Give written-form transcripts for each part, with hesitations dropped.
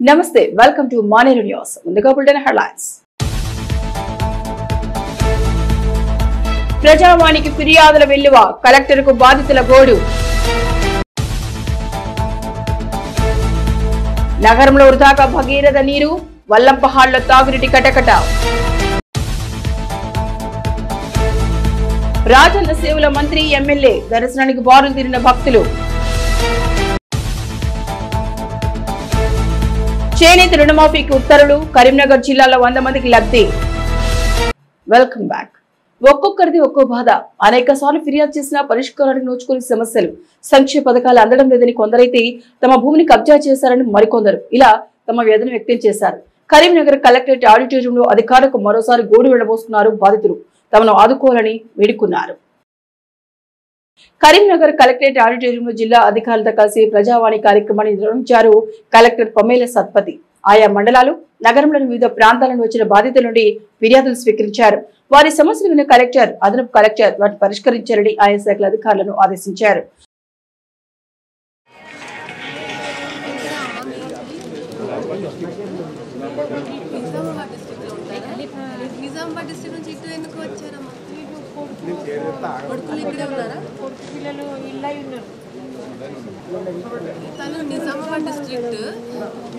నమస్తే welcome to Maneru news. ముందుగా bulletin headlines. ప్రజావాణికి ఫిర్యాదుల వెల్లువ, కలెక్టర్కు బాధితుల గోడు. నగరంలో వృధాగా భగీరథ నీరు, వల్లంపహాడ్లో తాగునీటి కటకట. రాజన్న సేవల మంత్రి ఎమ్మెల్యే దర్శనానికి బారులు తీరిన భక్తులు. చేనేత రుణమాఫీకి ఉత్తర్వులు, కరీంనగర్ జిల్లాలో 100 మందికి లబ్ధి. Welcome back. ఒక్కొక్కరిది ఒక్కో బాధ. అనేక సార్లు ఫిర్యాదు చేసినా పరిష్కారానికి నోచుకునే సమస్యలు, సంక్షేమ పథకాలు అందడం లేదని కొందరైతే తమ భూమిని కబ్జా చేశారని మరికొందరు ఇలా తమ వేదన వ్యక్తం చేశారు. కరీంనగర్ కలెక్టరేట్ ఆడిటోరియంలో అధికారులకు మరోసారి గోడు వెళ్లబోస్తున్నారు బాధితులు. తమను ఆదుకోవాలని వేడుకున్నారు. కరీంనగర్ కలెక్టరేట్ ఆడిటోరియంలో జిల్లా అధికారులతో కలిసి ప్రజావాణి కార్యక్రమాన్ని నిర్వహించారు కలెక్టర్ పమేల సత్పతి. ఆయా మండలాలు, నగరంలోని వివిధ ప్రాంతాల నుంచి వచ్చిన బాధితుల నుండి ఫిర్యాదులు స్వీకరించారు. వారి సమస్యలు విన్న కలెక్టర్, అదనపు కలెక్టర్ వాటిని పరిష్కరించారని ఆయా శాఖల అధికారులను ఆదేశించారు. నిజామాబాద్ డిస్ట్రిక్ట్ నుంచి ఇటు ఎందుకు వచ్చారమ్మా? కొడుకులు ఇక్కడే ఉన్నారా? కొడుకు పిల్లలు ఇల్లు ఉన్నారు. తను నిజామాబాద్ డిస్ట్రిక్ట్,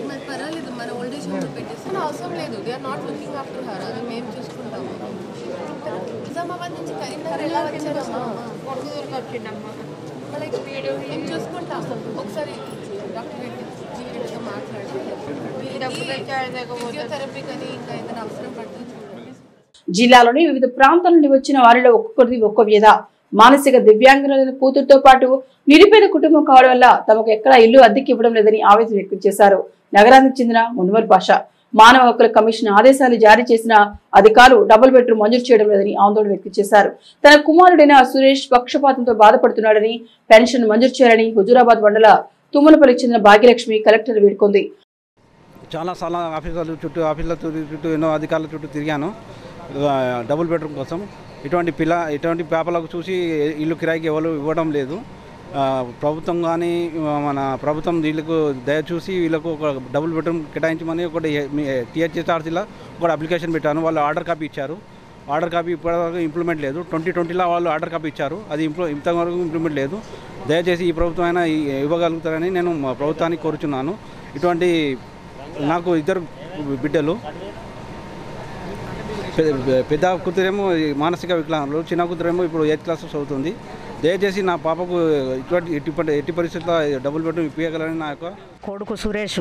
మరి పర్వాలేదు, మన ఓల్డేజ్ హోమ్లో పెట్టేస్తాను, అవసరం లేదు. They are not looking after her, అది మేము చూసుకుంటాము. నిజామాబాద్ నుంచి కరీంనగర్ ఎలా వచ్చారమ్మా? కొడుకు దొరికి వచ్చిందమ్మా. వాళ్ళకి మేము చూసుకుంటాం. ఒకసారి డాక్టర్ జీవితో మాట్లాడి ఫిజియోథెరపీ కానీ ఇంకా ఏదైనా అవసరం పడుతుంది. జిల్లాలోని వివిధ ప్రాంతాల నుండి వచ్చిన వారిలో ఒక్కొక్కరిది ఒక్కో వ్యధ. మానసిక దివ్యాంగులైన కూతురుతో పాటు నిరుపేద కుటుంబం కావడం వల్ల తమకు ఎక్కడా ఇల్లు అద్దెకి ఇవ్వడం లేదని ఆవేదన వ్యక్తం చేశారు. నగరానికి చెందిన మున్వర్ పాషా మానవ హక్కుల కమిషన్ ఆదేశాలు జారీ చేసిన అధికారులు డబుల్ బెడ్రూమ్ మంజూరు చేయడం లేదని ఆందోళన వ్యక్తం చేశారు. తన కుమారుడైన సురేష్ పక్షపాతంతో బాధపడుతున్నాడని, పెన్షన్ మంజూరు చేయాలని హుజూరాబాద్ మండల తుమ్మలపల్లికి చెందిన భాగ్యలక్ష్మి కలెక్టర్ వేడుకుంది. చాలా ఆఫీసర్ల చుట్టూ ఎన్నో అధికారుల చుట్టూ తిరిగాను డబుల్ బెడ్రూమ్ కోసం. ఇటువంటి పేపర్లకు చూసి ఇల్లు కిరాయికి ఎవరు ఇవ్వడం లేదు. ప్రభుత్వం కానీ మన ప్రభుత్వం వీళ్ళకు దయచూసి వీళ్ళకు ఒక డబుల్ బెడ్రూమ్ కేటాయించమని ఒకటి THSRCలో ఒక అప్లికేషన్ పెట్టాను. వాళ్ళు ఆర్డర్ కాపీ ఇచ్చారు. ఆర్డర్ కాపీ ఇప్పటివరకు ఇంప్లిమెంట్ లేదు. 2020లో వాళ్ళు ఆర్డర్ కాపీ ఇచ్చారు, అది ఇంతవరకు ఇంప్లిమెంట్ లేదు. దయచేసి ఈ ప్రభుత్వం అయినా ఇవ్వగలుగుతారని నేను ప్రభుత్వానికి కోరుచున్నాను. ఇటువంటి నాకు 2 బిడ్డలు, పెద్ద కూతురేమో మానసిక వికలాంగులు, చిన్న కూతురేమో ఇప్పుడు 8th క్లాస్ చదువుతుంది. దయచేసి నా పాపకు ఎట్టి పరిస్థితుల్లో డబుల్ బెడ్రూమ్ ఇప్పించగలని నా యొక్క కొడుకు సురేష్.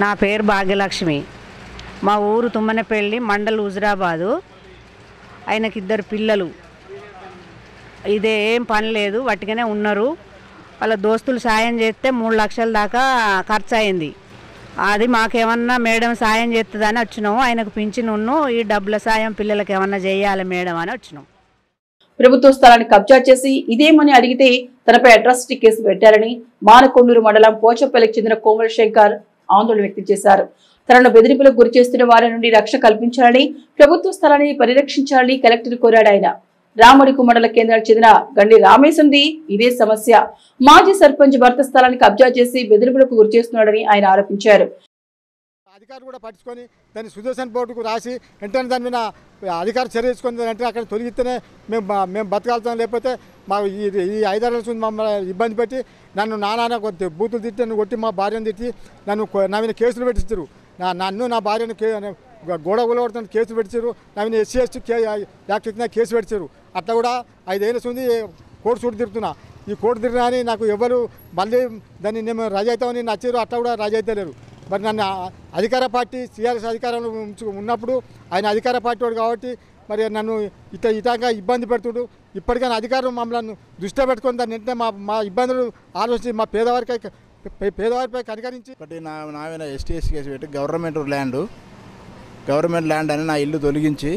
నా పేరు భాగ్యలక్ష్మి. మా ఊరు తుమ్మనపల్లి, మండల్ హుజూరాబాదు. ఆయనకి 2 పిల్లలు. ఇదే ఏం పని లేదు, వట్టిగానే ఉన్నారు. వాళ్ళ దోస్తులు సాయం చేస్తే 3 లక్షల దాకా ఖర్చు అయింది. అది మాకేమన్నా మేడం సాయం చేస్తుందని వచ్చినాము. ఆయనకు పింఛను ఈ డబ్బుల సాయం పిల్లలకి ఏమన్నా చేయాలి మేడం అని వచ్చినాం. ప్రభుత్వ స్థలాన్ని కబ్జా చేసి ఇదేమని అడిగితే తనపై అట్రాసిటీ కేసు పెట్టారని మానకొండూరు మండలం పోచంపల్లికి చెందిన కోమల శంకర్ ఆందోళన వ్యక్తం చేశారు. తనను బెదిరింపులకు గురి చేస్తున్న వారి నుండి రక్షణ కల్పించాలని, ప్రభుత్వ స్థలాన్ని పరిరక్షించాలని కలెక్టర్ కోరాడు. ఆయన రామడుగు మండల కేంద్రానికి చెందిన గండి రామేశంది ఇదే సమస్య. మాజీ సర్పంచ్ భర్త స్థలాన్ని కబ్జా చేసి బెదిరింపులకు గురి చేస్తున్నాడని ఆయన ఆరోపించారు. అధికారులు కూడా పట్టించుకొని దాన్ని సుదర్శన్ బోర్డుకు రాసి వెంటనే దాని మీద అధికారులు చర్య తీసుకొని వెంటనే అక్కడ తొలగిస్తేనే మేము బతకాలుతాం. లేకపోతే మాకు ఈ 5 ఏళ్ళ నుంచి మమ్మల్ని ఇబ్బంది పెట్టి నన్ను నాన్న బూతులు తిట్టి, నన్ను కొట్టి, మా భార్యను తిట్టి నా మీద కేసులు పెట్టిస్తారు. నన్ను నా భార్యను గొడవ కొడుతున్న కేసులు పెట్టారు. నా మీద SC/ST యాక్ట్ కింద కేసు పెట్టారు. అట్లా కూడా 5 ఏళ్ళ నుంచి కోర్టు చుట్టూ తిరుగుతున్నా. ఈ కోర్టు తిరిగినా అని నాకు ఎవరు మళ్ళీ దాన్ని నేను రజ అవుతామని నచ్చారు. అట్లా కూడా రజ అయితే లేరు. మరి నన్ను అధికార పార్టీ TRS అధికారంలో ఉన్నప్పుడు ఆయన అధికార పార్టీ వాడు కాబట్టి మరి నన్ను ఇటంగా ఇబ్బంది పెడుతుడు. ఇప్పటికైనా అధికారులు మమ్మల్ని దృష్టిలో పెట్టుకొని దాన్ని వెంటనే మా ఇబ్బందులు ఆలోచించి మా పేదవారిపై కనికరించి నా మీద ST/ST కేసు పెట్టి గవర్నమెంట్ ల్యాండ్ అని నా ఇల్లు తొలగించి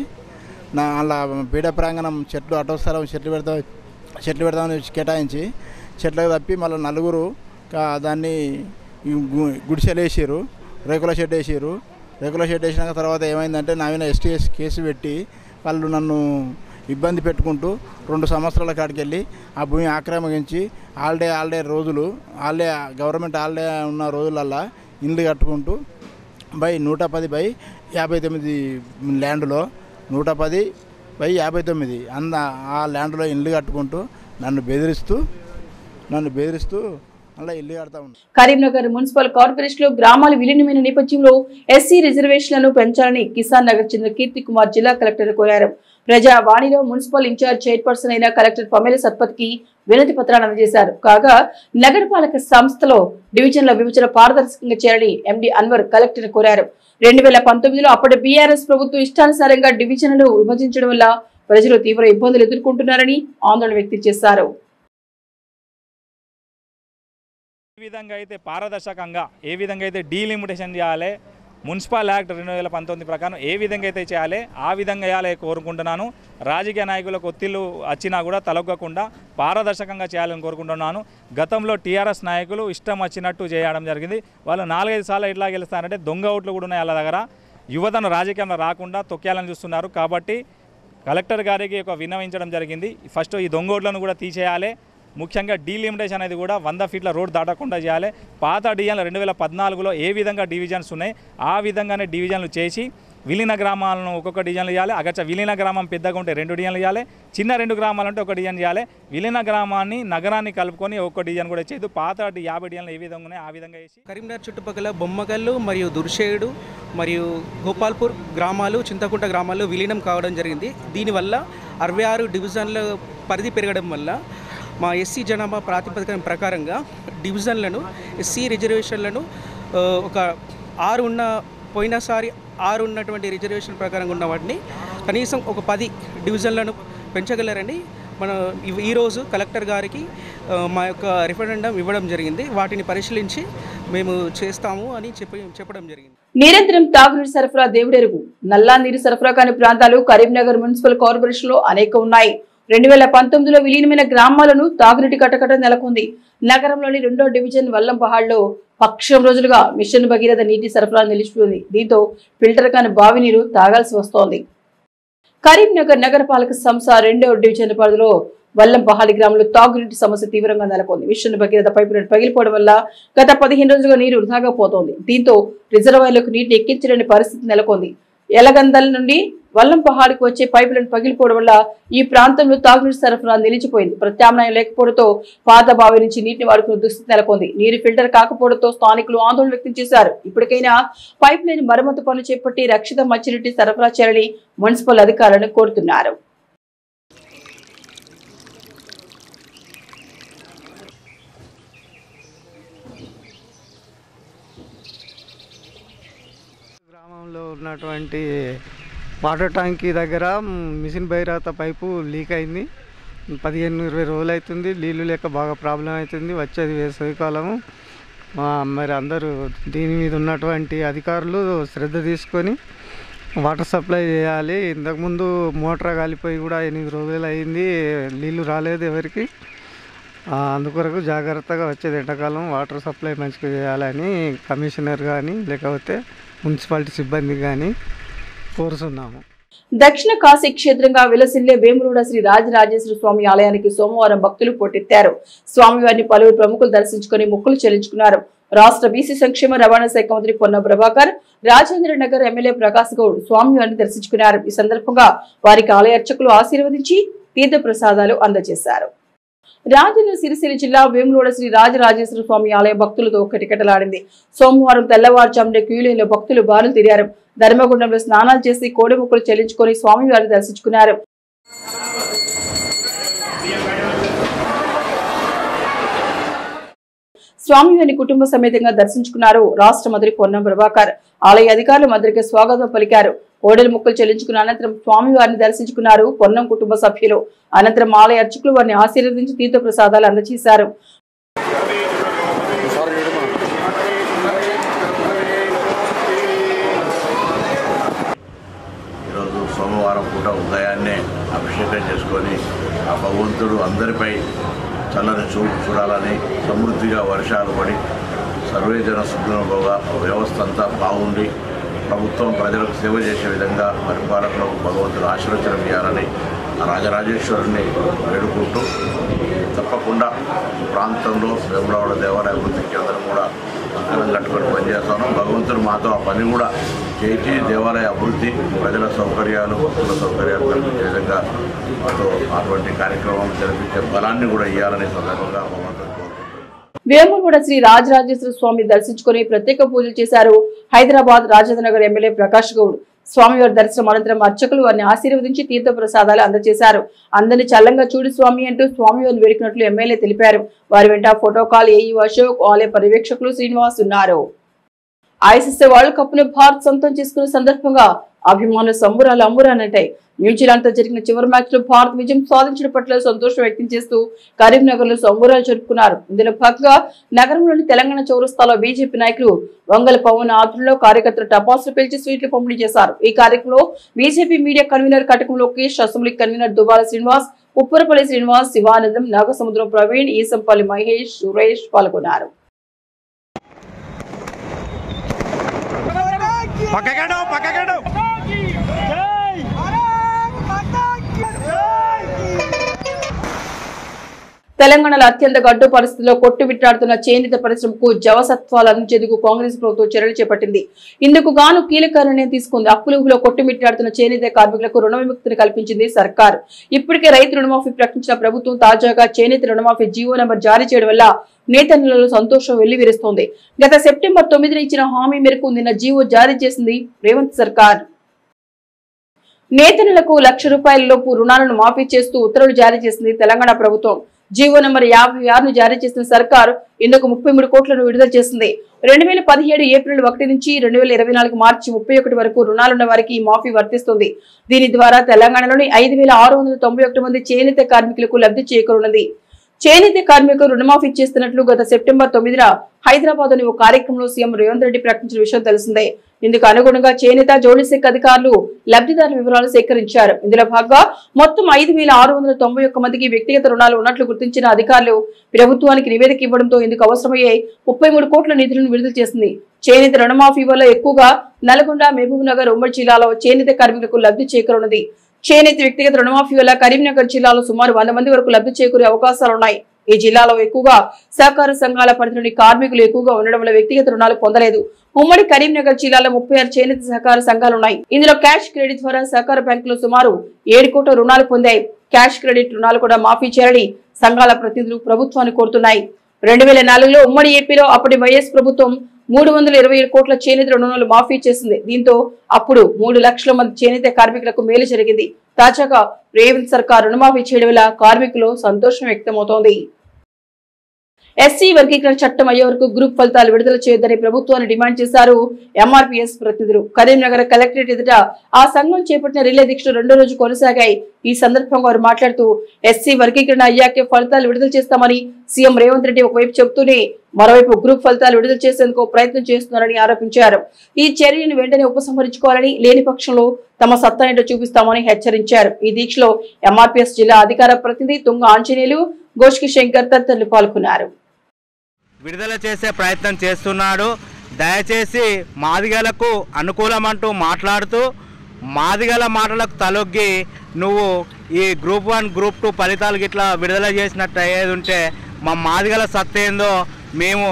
అలా పీడ ప్రాంగణం చెట్లు అటో స్థలం చెట్లు పెడతామని కేటాయించి చెట్లకు తప్పి మళ్ళీ 4 దాన్ని గుడిసెలు వేసారు, రేకుల షెడ్ వేసారు. రేకుల షెడ్ వేసినాక తర్వాత ఏమైందంటే నా మీద ST/ST కేసు పెట్టి వాళ్ళు నన్ను ఇబ్బంది పెట్టుకుంటూ 2 సంవత్సరాల కాడికి వెళ్ళి ఆ భూమి ఆక్రమించి హాలిడే రోజులు గవర్నమెంట్ హాలిడే ఉన్న రోజులల్లా ఇండ్లు కట్టుకుంటూ 110/59 ల్యాండ్లో 110/59 ఆ ల్యాండ్లో ఇల్లు కట్టుకుంటూ నన్ను బెదిరిస్తూ అలా ఇల్లు కడతా ఉన్నాను. కరీంనగర్ మున్సిపల్ కార్పొరేషన్ లో గ్రామాలు విలీనమైన నేపథ్యంలో ఎస్సీ రిజర్వేషన్లను పెంచాలని కిసాన్ నగర్ చెందిన కీర్తి కుమార్ జిల్లా కలెక్టర్ కోరారు. ప్రజావాణిలో మున్సిపల్ ఇన్ఛార్జ్ చైర్పర్సన్ అయిన కలెక్టర్ పమేల సత్పత్ కి వినతి పత్రాన్ని అందజేశారు. కాగా నగరపాలక సంస్థలో డివిజన్ల విభజన పారదర్శకంగా చేయాలని ఎండీ అన్వర్ కలెక్టర్ కోరారు. 2019లో అప్పటి బీఆర్ఎస్ ప్రభుత్వం ఇష్టానుసారంగా డివిజన్లను విభజించడం వల్ల ప్రజలు తీవ్ర ఇబ్బందులు ఎదుర్కొంటున్నారని ఆందోళన వ్యక్తం చేశారు. ఏ విధంగా అయితే పారదర్శకంగా ఏ విధంగా అయితే డీలిమిటేషన్ చేయాలి, మున్సిపల్ యాక్ట్ 2019 ప్రకారం ఏ విధంగా అయితే చేయాలి ఆ విధంగా చేయాలి కోరుకుంటున్నాను. రాజకీయ నాయకులకు ఒత్తిళ్లు వచ్చినా కూడా తలొగ్గకుండా పారదర్శకంగా చేయాలని కోరుకుంటున్నాను. గతంలో టీఆర్ఎస్ నాయకులు ఇష్టం వచ్చినట్టు చేయడం జరిగింది. వాళ్ళు 4-5 సార్లు ఎట్లా గెలుస్తారంటే దొంగ ఓట్లు కూడా ఉన్నాయి వాళ్ళ దగ్గర. యువతను రాజకీయంలో రాకుండా తొక్కేయాలని చూస్తున్నారు. కాబట్టి కలెక్టర్ గారికి ఒక విన్నవించడం జరిగింది. ఫస్ట్ ఈ దొంగ ఓట్లను కూడా తీసేయాలి. ముఖ్యంగా డీలిమిటేషన్ అనేది కూడా 100 ఫీట్ల రోడ్ దాటకుండా చేయాలి. పాత డివిజన్లు 2014లో ఏ విధంగా డివిజన్స్ ఉన్నాయి ఆ విధంగానే డివిజన్లు చేసి విలీన గ్రామాలను ఒక్కొక్క డివిజన్లు చేయాలి. అగచ్చ విలీన గ్రామం పెద్దగా ఉంటే 2 డివిజన్లు చేయాలి, చిన్న 2 గ్రామాలు ఉంటే 1 డివిజన్ చేయాలి. విలీన గ్రామాన్ని నగరాన్ని కలుపుకొని ఒక్కొక్క డివిజన్ కూడా చేయదు. పాత 50 డివిజన్లు ఏ విధంగా ఉన్నాయి ఆ విధంగా చేసి కరీంనగర్ చుట్టుపక్కల బొమ్మగల్లు మరియు దుర్షేడు మరియు గోపాల్పూర్ గ్రామాలు, చింతకుంట గ్రామాలు విలీనం కావడం జరిగింది. దీనివల్ల 66 డివిజన్ల పరిధి పెరగడం వల్ల మా ఎస్సీ జనాభా ప్రాతిపదిక ప్రకారంగా డివిజన్లను ఎస్సీ రిజర్వేషన్లను ఒక 6 ఉన్న పోయినసారి 6 ఉన్నటువంటి రిజర్వేషన్ ప్రకారంగా ఉన్న వాటిని కనీసం ఒక 10 డివిజన్లను పెంచగలరని మన ఈరోజు కలెక్టర్ గారికి మా యొక్క రిఫరెండం ఇవ్వడం జరిగింది. వాటిని పరిశీలించి మేము చేస్తాము అని చెప్పడం జరిగింది. నిరంతరం తాగునీరు సరఫరా దేవుడెరుగు. నల్లా నీరు సరఫరా కాని ప్రాంతాలు కరీంనగర్ మున్సిపల్ కార్పొరేషన్ లో అనేక ఉన్నాయి. 2019లో విలీనమైన గ్రామాలను తాగునీటి కటకట నెలకొంది. నగరంలోని 2వ డివిజన్ వల్లంపహాడ్లో పక్షం రోజులుగా మిషన్ భగీరథ నీటి సరఫరా నిలిచిపోయింది. దీంతో ఫిల్టర్ కాని బావి నీరు తాగాల్సి వస్తోంది. కరీంనగర్ నగరపాలక సంస్థ 2వ డివిజన్ పరిధిలో వల్లంపహాడి గ్రామంలో తాగునీటి సమస్య తీవ్రంగా నెలకొంది. మిషన్ భగీరథ పైపులను పగిలిపోవడం వల్ల గత 15 రోజులుగా నీరు వృధాగా పోతోంది. దీంతో రిజర్వాయర్లకు నీటిని ఎక్కించలేని పరిస్థితి నెలకొంది. ఎలగందల నుండి వల్లంపహాడికి వచ్చే పైపులను పగిలిపోవడం వల్ల ఈ ప్రాంతంలో తాగునీటి సరఫరా నిలిచిపోయింది. ప్రత్యామ్నాయం లేకపోవడంతో పాత బావి నుంచి నీటిని వాడుకునే దుస్థితి నెలకొంది. నీరు ఫిల్టర్ కాకపోవడంతో స్థానికులు ఆందోళన వ్యక్తం చేశారు. ఇప్పటికైనా పైప్ లైన్ మరమ్మతు పనులు చేపట్టి రక్షిత మంచినీటి సరఫరా చేయాలని మున్సిపల్ అధికారులను కోరుతున్నారు. గ్రామంలో ఉన్నటువంటి వాటర్ ట్యాంకీ దగ్గర మిషన్ భగీరథ పైపు లీక్ అయింది. 15-20 రోజులు అవుతుంది. నీళ్ళు లేక బాగా ప్రాబ్లం అవుతుంది. వచ్చేది వేసవికాలము. మరి అందరూ దీని మీద ఉన్నటువంటి అధికారులు శ్రద్ధ తీసుకొని వాటర్ సప్లై చేయాలి. ఇంతకుముందు మోటార్ కాలిపోయి కూడా 8 రోజులు అయింది, నీళ్ళు రాలేదు ఎవరికి. అందుకొరకు జాగ్రత్తగా వచ్చేది ఎండాకాలం వాటర్ సప్లై మంచిగా చేయాలని కమిషనర్ కానీ లేకపోతే మున్సిపాలిటీ సిబ్బంది కానీ కోరుతున్నాము. దక్షిణ కాశీ క్షేత్రంగా విలసిల్లే వేములవాడ శ్రీ రాజరాజేశ్వర స్వామి ఆలయానికి సోమవారం భక్తులు పోటెత్తారు. స్వామివారిని పలువురు ప్రముఖులు దర్శించుకుని మొక్కులు చెల్లించుకున్నారు. రాష్ట్ర బీసీ సంక్షేమ రవాణా శాఖ మంత్రి పొన్నం ప్రభాకర్, రాజేంద్ర నగర్ ఎమ్మెల్యే ప్రకాశ్ గౌడ్ స్వామివారిని దర్శించుకున్నారు. ఈ సందర్భంగా వారికి ఆలయ అర్చకులు ఆశీర్వదించి తీర్థ ప్రసాదాలు అందజేశారు. రాజన్న సిరిసిల్ల జిల్లా వేములవాడ శ్రీ రాజరాజేశ్వర స్వామి ఆలయ భక్తులతో కిటకిటలాడింది. సోమవారం తెల్లవారుజామున క్యూలైన్లో భక్తులు బారులు తిరిగారు. ధర్మగుండంలో స్నానాలు చేసి కోడి మొక్కులు చెల్లించుకొని స్వామివారిని దర్శించుకున్నారు. స్వామివారిని కుటుంబ సమేతంగా దర్శించుకున్నారు రాష్ట్ర మంత్రి పొన్నం ప్రభాకర్. ఆలయ అధికారులు మంత్రికి స్వాగతం పలికారు. కోడెల మొక్కులు చెల్లించుకున్న అనంతరం స్వామివారిని దర్శించుకున్నారు పొన్నం కుటుంబ సభ్యులు. అనంతరం ఆలయ అర్చకులు వారిని ఆశీర్వదించి తీర్థ ప్రసాదాలు అందజేశారు. ఈరోజు సోమవారం పూట ఉదయాన్నే అభిషేకం చేసుకొని ఆ భగవంతుడు అందరిపై చల్లని చూపు చూడాలని, సమృద్ధిగా వర్షాలు పడి సర్వేజన సుఖంగా వ్యవస్థ అంతా బాగుండి ప్రభుత్వం ప్రజలకు సేవ చేసే విధంగా పరిపాలకులకు భగవంతుడు ఆశీర్వచనం చేయాలని రాజరాజేశ్వరుని వేడుకుంటూ తప్పకుండా ప్రాంతంలో వేములవాడ దేవాలయ అభివృద్ధికి అందరూ కూడా కట్టుకొని పనిచేస్తాను. భగవంతుడు మాతో ఆ పని కూడా చేసి దేవాలయ అభివృద్ధి, ప్రజల సౌకర్యాలు, భక్తుల సౌకర్యాలు కల్పించే విధంగా మాతో అటువంటి కార్యక్రమం జరిపించే బలాన్ని కూడా ఇవ్వాలని సందర్భంగా భగవంతుడు కోరుకుంటున్నాను. వేములవాడ శ్రీ రాజరాజేశ్వర స్వామి దర్శించుకుని ప్రత్యేక పూజలు చేశారు హైదరాబాద్ రాజేంద్రనగర్ ఎమ్మెల్యే ప్రకాష్ గౌడ్. స్వామివారి దర్శనం అనంతరం అర్చకులు వారిని ఆశీర్వదించి తీర్థ ప్రసాదాలు అందజేశారు. అందరిని చల్లంగా చూడు స్వామి అంటూ స్వామివారిని వేడుకున్నట్లు ఎమ్మెల్యే తెలిపారు. వారి వెంట ఫోటో కాల్ ఏఈ అశోక్, ఆలయ పర్యవేక్షకులు శ్రీనివాస్ ఉన్నారు. ఐసీసీ వరల్డ్ కప్ ను భారత్ సొంతం చేసుకున్న సందర్భంగా అభిమానులు సంబురాలు అంబురానంటాయి. న్యూజిలాండ్ తో జరిగిన చివరి మ్యాచ్ లో భారత్ విజయం సాధించడం పట్ల సంతోషం వ్యక్తం చేస్తూ కరీంనగర్ లో సంబురాలు జరుపుకున్నారు. ఇందులో భాగంగా నగరంలోని తెలంగాణ చౌరస్తాలో బీజేపీ నాయకులు వంగల పవన్ ఆధ్వర్యంలో కార్యకర్తలు టపాసులు పేల్చి స్వీట్లు పంపిణీ చేశారు. ఈ కార్యక్రమంలో బీజేపీ మీడియా కన్వీనర్ కటకం లోకేష్, అసెంబ్లీ కన్వీనర్ దుబాల శ్రీనివాస్, ఉప్పరపల్లి శ్రీనివాస్, శివానందం, నాగసముద్రం ప్రవీణ్, ఈసంపల్లి మహేష్, సురేష్ పాల్గొన్నారు. తెలంగాణలో అత్యంత గడ్డు పరిస్థితుల్లో కొట్టుమిట్టాడుతున్న చేనేత పరిశ్రమకు జవసత్వాలు అందించేందుకు కాంగ్రెస్ ప్రభుత్వం చర్యలు చేపట్టింది. ఇందుకు గాను కీలక నిర్ణయం తీసుకుంది. అప్పులులో కొట్టుమిట్టాడుతున్న చేనేత కార్మికులకు రుణ విముక్తిని కల్పించింది సర్కార్. ఇప్పటికే రైతు రుణమాఫీ ప్రకటించిన ప్రభుత్వం తాజాగా చేనేత రుణమాఫీ జీవో నంబర్ జారీ చేయడం వల్ల నేతన్నలలో సంతోషం వెల్లివిరుస్తోంది. గత సెప్టెంబర్ 9న ఇచ్చిన హామీ మేరకు నిన్న జీవో జారీ చేసింది రేవంత్ సర్కార్. నేతన్నలకు ₹1,00,000 లోపు రుణాలను మాఫీ చేస్తూ ఉత్తర్వులు జారీ చేసింది తెలంగాణ ప్రభుత్వం. జీవో నంబర్ 56ను జారీ చేసిన సర్కార్ ఇందుకు 33 కోట్లను విడుదల చేసింది. 2017 ఏప్రిల్ 1 నుంచి 2024 మార్చి 31 వరకు రుణాలున్న వారికి ఈ మాఫీ వర్తిస్తుంది. దీని ద్వారా తెలంగాణలోని 5,691 మంది చేనేత కార్మికులకు లబ్ధి చేకూరనుంది. చేనేత కార్మికులకు రుణమాఫీ చేస్తున్నట్లు గత సెప్టెంబర్ 9న హైదరాబాద్ లోని ఓ కార్యక్రమంలో సీఎం రేవంత్ రెడ్డి ప్రకటించిన విషయం తెలిసిందే. ఇందుకు అనుగుణంగా చేనేత జౌళి శాఖ అధికారులు లబ్ధిదారుల వివరాలు సేకరించారు. ఇందులో భాగంగా మొత్తం 5,691 మందికి వ్యక్తిగత రుణాలు ఉన్నట్లు గుర్తించిన అధికారులు ప్రభుత్వానికి నివేదిక ఇవ్వడంతో ఇందుకు అవసరమయ్యే 33 కోట్ల నిధులను విడుదల చేసింది. చేనేత రుణమాఫీ వల్ల ఎక్కువగా నల్గొండ, మహబూబ్ నగర్ ఉమ్మడి జిల్లాలో చేనేత కార్మికులకు లబ్ధి చేకూరనుంది. చేనేత వ్యక్తిగత రుణమాఫీ వల్ల కరీంనగర్ జిల్లాలో సుమారు 100 మంది వరకు లబ్ధి చేకూరే అవకాశాలున్నాయి. ఈ జిల్లాలో ఎక్కువగా సహకార సంఘాల పరిధిలోని కార్మికులు ఎక్కువగా ఉండడం వల్ల వ్యక్తిగత రుణాలు పొందలేదు. ఉమ్మడి కరీంనగర్ జిల్లాలో 36 చేనేత సహకార సంఘాలున్నాయి. ఇందులో క్యాష్ క్రెడిట్ ద్వారా సహకార బ్యాంకులు సుమారు 7 కోట్ల రుణాలు పొందాయి. క్యాష్ క్రెడిట్ రుణాలు కూడా మాఫీ చేయాలని సంఘాల ప్రతినిధులు ప్రభుత్వాన్ని కోరుతున్నాయి. 2004లో ఉమ్మడి ఏపీలో అప్పటి వైఎస్ ప్రభుత్వం 327 కోట్ల చేనేత రుణాలు మాఫీ చేసింది. దీంతో అప్పుడు 3 లక్షల మంది చేనేత కార్మికులకు మేలు జరిగింది. తాజాగా రేవంత్ సర్కార్ రుణమాఫీ చేయడం వల్ల కార్మికులు సంతోషం వ్యక్తమవుతోంది. ఎస్సీ వర్గీకరణ చట్టం అయ్యే వరకు గ్రూప్ ఫలితాలు విడుదల చేయొద్దని ప్రభుత్వాన్ని డిమాండ్ చేశారు ఎంఆర్పీఎస్ ప్రతినిధులు. కరీంనగర్ కలెక్టరేట్ ఎదుట ఆ సంఘం చేపట్టిన రిలే దీక్షలు 2వ రోజు కొనసాగాయి. ఈ సందర్భంగా వారు మాట్లాడుతూ ఎస్సీ వర్గీకరణ అయ్యాకే ఫలితాలు విడుదల చేస్తామని సీఎం రేవంత్ రెడ్డి ఒకవైపు చెబుతూనే మరోవైపు గ్రూప్ ఫలితాలు విడుదల చేసేందుకు ప్రయత్నం చేస్తున్నారని ఆరోపించారు. ఈ చర్యను వెంటనే ఉపసంహరించుకోవాలని, లేని పక్షంలో తమ సత్తా ఏంటో చూపిస్తామని హెచ్చరించారు. ఈ దీక్షలో ఎంఆర్పీఎస్ జిల్లా అధికార ప్రతినిధి తుంగ ఆంజనేయులు, గోష్కి శంకర్ తదితరులు పాల్గొన్నారు. విడుదల చేసే ప్రయత్నం చేస్తున్నాడు. దయచేసి మాదిగలకు అనుకూలమంటూ మాట్లాడుతూ మాదిగల మాటలకు తలొగ్గి నువ్వు ఈ గ్రూప్ 1 గ్రూప్ 2 ఫలితాలు గిట్లా విడుదల చేసినట్టు అయ్యేది ఉంటే మా మాదిగల సత్తేందో మేము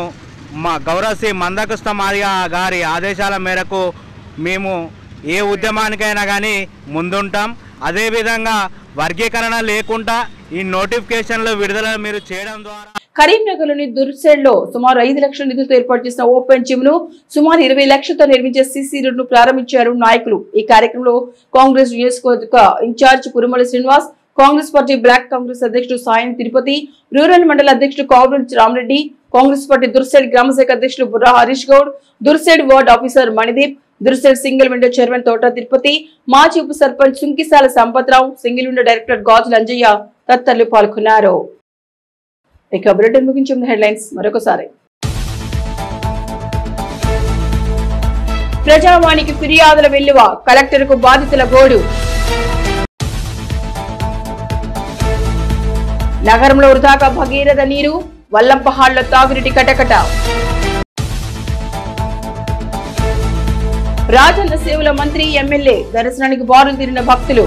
మా గౌరవశ్రీ మందకృష్ణ మాదిగ గారి ఆదేశాల మేరకు మేము ఏ ఉద్యమానికైనా కానీ ముందుంటాం. అదేవిధంగా వర్గీకరణ లేకుండా ఈ నోటిఫికేషన్లు విడుదల మీరు చేయడం ద్వారా కరీంనగర్ లోని దుర్సేడ్ లో సుమారు 5 లక్షల నిధులతో ఏర్పాటు చేసిన ఓపెన్ జిమ్ ను సుమారు 20 లక్షలతో నిర్మించే సీసీ రోడ్ ను ప్రారంభించారు నాయకులు. ఈ కార్యక్రమంలో కాంగ్రెస్ నియోజకవర్గ in-charge Kurumala Srinivas, Congress party block Congress అధ్యక్షుడు సాయం తిరుపతి, రూరల్ మండల అధ్యక్షుడు కావ్రెడ్డి రామరెడ్డి, కాంగ్రెస్ పార్టీ దుర్సేడ్ గ్రామశాఖ అధ్యక్షుడు Burra Harish Goud, Dursed ward officer Manideep, Dursed single window chairman Thota Tirupati, మాజీ ఉప sarpanch Sunkisala Sampathrao, single window director Gajula Anjaiah తదితరులు పాల్గొన్నారు. ఇక బులెటిన్ ముగించే హెడ్లైన్స్ మరొకసారి. ప్రజావాణికి ఫిర్యాదుల వెల్లువ, కలెక్టర్కు బాధితుల గోడు. నగరంలో వృధాగా భగీరథ నీరు, వల్లంపహాడ్లో తాగునీటి కటకట. రాజన్న సేవల మంత్రి, ఎమ్మెల్యే దర్శనానికి బారులు తీరిన భక్తులు.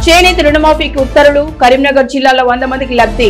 చేనేత రుణమాఫీకి ఉత్తర్వులు, కరీంనగర్ జిల్లాలో 100 మందికి లబ్ధి.